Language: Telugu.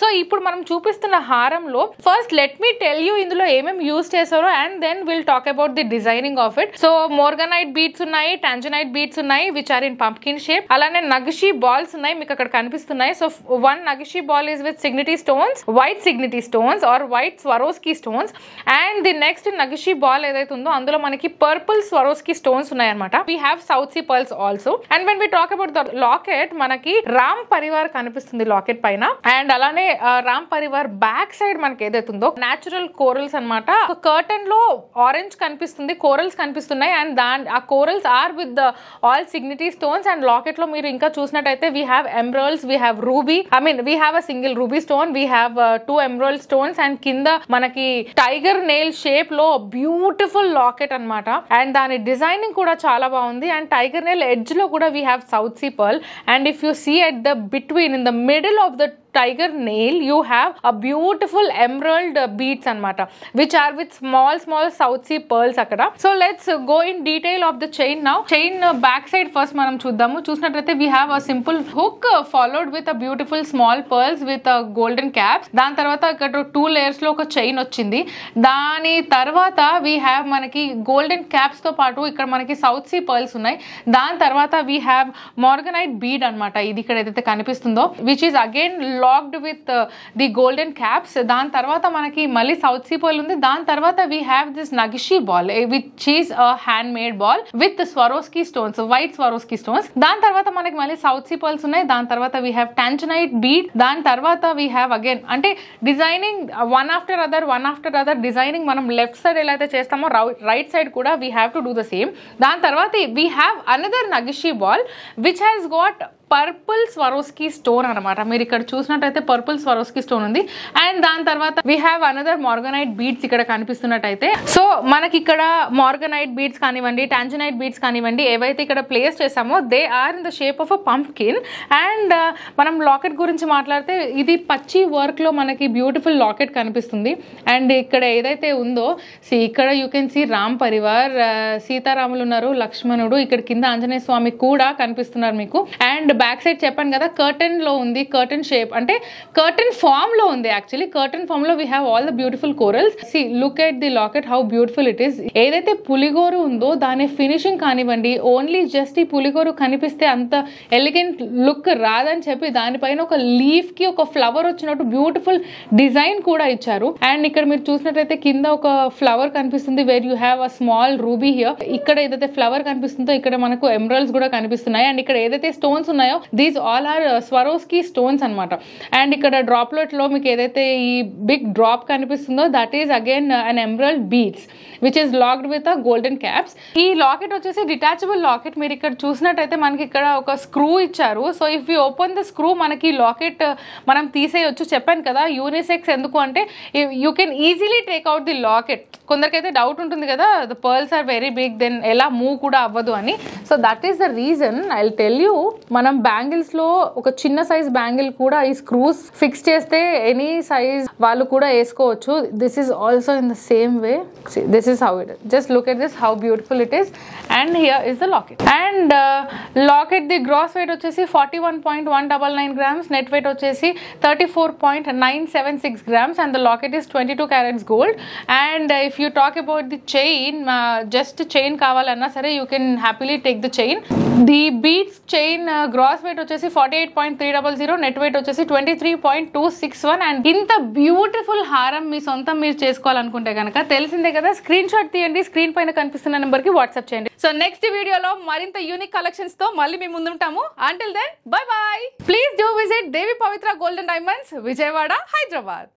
సో ఇప్పుడు మనం చూపిస్తున్న హారంలో first let me tell you ఇందులో ఏమేమి యూజ్ చేశారో and then will talk about the designing of it. So morganite beads ఉన్నాయి, టాంజనైట్ బీడ్స్ ఉన్నాయి which are in pumpkin shape. అలానే నగిషి బాల్స్ ఉన్నాయి, మీకు అక్కడ కనిపిస్తున్నాయి. సో వన్ నగిషి ball is with Signity stones, white Signity stones or white Swarovski stones. And the next నగిషి బాల్ ఏదైతే ఉందో అందులో మనకి పర్పుల్ స్వరోస్కీ స్టోన్స్ ఉన్నాయన్నమాట. We have south sea pearls also. And when we talk about the locket, మనకి రామ్ పరివార్ కనిపిస్తుంది లాకెట్ పైన. అండ్ అలానే రామ్ పరివార్ బ్యాక్ సైడ్ మనకి ఏదైతే ఉందో న్యాచురల్ కోరల్స్ అనమాట. కర్టన్ లో ఆరెంజ్ కనిపిస్తుంది, కోరల్స్ కనిపిస్తున్నాయి. అండ్ ఆ corals are with the all Signity stones. And locket లో మీరు ఇంకా చూసినట్టయితే we have emeralds, we have ruby, I mean we have a single ruby stone, we have 2 emerald stones. And కింద మనకి టైగర్ నెయిల్ షేప్ లో బ్యూటిఫుల్ లాకెట్ అనమాట. అండ్ దాని డిజైనింగ్ కూడా చాలా బాగుంది. అండ్ టైగర్ నెయిల్ ఎడ్జ్ లో కూడా we have south see pearl. And if you see at the between in the middle of the tiger nail you have a beautiful emerald beads anamata which are with small south sea pearls akkada. So let's go in detail of the chain now. Chain back side first manam chudamu. Chusinattaithe we have a simple hook followed with a beautiful small pearls with a golden caps. Dan tarvata ikkada 2 layers lo oka chain ochindi. Dani tarvata we have manaki golden caps tho paatu ikkada manaki south sea pearls unnai. Dan tarvata we have morganite bead anamata. Idi ikkada edaithe kanipistundo which is again locked with the golden caps. Dan tarvata manaki malli south sea pearl undi. Dan tarvata we have this nagishi ball which is a handmade ball with the Swarovski stones, white Swarovski stones. Dan tarvata manaki malli south sea pearls unnai. Dan tarvata we have tanzanite bead. Dan tarvata we have again ante designing one after other designing manam left side ela aithe chestamo right side kuda we have to do the same. Dan tarvata we have another nagishi ball which has got purple Swarovski stone అనమాట. మీరు ఇక్కడ చూసినట్టయితే పర్పుల్ స్వరోస్కీ స్టోన్ ఉంది. అండ్ దాని తర్వాత we have another morganite beads ఇక్కడ కనిపిస్తున్నట్టయితే. సో మనకి ఇక్కడ మార్గనైట్ బీడ్స్ కానివ్వండి, టాంజనైట్ బీడ్స్ కానివ్వండి, ఏవైతే ఇక్కడ ప్లేస్ చేసామో they are in the shape of a pumpkin. And మనం లాకెట్ గురించి మాట్లాడితే ఇది పచ్చి వర్క్ లో మనకి బ్యూటిఫుల్ లాకెట్ కనిపిస్తుంది. అండ్ ఇక్కడ ఏదైతే ఉందో ఇక్కడ you can see Ram Parivar, సీతారాములు ఉన్నారు, లక్ష్మణుడు, ఇక్కడ కింద ఆంజనేయ స్వామి కూడా కనిపిస్తున్నారు మీకు. అండ్ బ్యాక్ సైడ్ చెప్పాను కదా కర్టన్ లో ఉంది, కర్టన్ షేప్ అంటే కర్టన్ ఫామ్ లో ఉంది. యాక్చువల్లీ కర్టన్ ఫామ్ లో we have all the beautiful corals. See look at the locket how beautiful it is. ఏదైతే పులిగోరు ఉందో దాని ఫినిషింగ్ కానివ్వండి, ఓన్లీ జస్ట్ ఈ పులిగోరు కనిపిస్తే అంత ఎలిగెంట్ లుక్ రాదని చెప్పి దానిపైన ఒక లీఫ్ కి ఒక ఫ్లవర్ వచ్చినట్టు బ్యూటిఫుల్ డిజైన్ కూడా ఇచ్చారు. అండ్ ఇక్కడ మీరు చూసినట్లయితే కింద ఒక ఫ్లవర్ కనిపిస్తుంది where you have a small ruby here. ఇక్కడ ఏదైతే ఫ్లవర్ కనిపిస్తుందో ఇక్కడ మనకు ఎమరాల్డ్స్ కూడా కనిపిస్తున్నాయి. అండ్ ఇక్కడ ఏదైతే స్టోన్స్ ఉన్నాయో these all are Swarovski stones అనమాట. అండ్ ఇక్కడ డ్రాప్లెట్ లో మీకు ఏదైతే ఈ బిగ్ డ్రాప్ కనిపిస్తుందో that is again an emerald beads which is locked with a golden caps. ఈ లాకెట్ వచ్చేసి డిటాచబుల్ లాకెట్. మీరు ఇక్కడ చూసినట్టయితే మనకి ఇక్కడ ఒక స్క్రూ ఇచ్చారు. So if you open the screw మనకి లాకెట్ మనం తీసేయొచ్చు. చెప్పాను కదా యూనిసెక్స్ ఎందుకు అంటే you can easily take out the locket. కొందరికైతే డౌట్ ఉంటుంది కదా the pearls are very big then ఎలా మూవ్ కూడా అవ్వదు అని. So that is the reason I will tell you. మనం బ్యాంగిల్స్ లో ఒక చిన్న సైజ్ బ్యాంగిల్ కూడా ఈ స్క్రూస్ ఫిక్స్ చేస్తే ఎనీ సైజ్ వాళ్ళు కూడా వేసుకోవచ్చు. This is also in the same way. This is how it is. Just look at this how beautiful it is. And here is the locket. And locket the gross weight వచ్చేసి 41.199 grams, నెట్ వెయిట్ వచ్చేసి 34.976 grams. And the locket is 22 carats gold. And if you talk about the chain, just chain కావాలన్నా సరే you can happily take the chain. The beads chain gross weight వచ్చేసి 48.300, నెట్ వెయిట్ వచ్చేసి 23.261. అండ్ ఇంత బ్యూటిఫుల్ హారం మీ సొంతం మీరు చేసుకోవాలనుకుంటే కనుక తెలిసిందే కదా, స్క్రీన్ షాట్ తీయండి, స్క్రీన్ పైన కనిపిస్తున్న నెంబర్ కి వాట్సాప్ చేయండి. సో నెక్స్ట్ వీడియోలో మరింత యూనిక్ కలెక్షన్స్ తో మళ్ళీ మీ ముందుంటాము. Until then bye bye. Please do visit Devi Pavitra golden diamonds, Vijayawada, Hyderabad.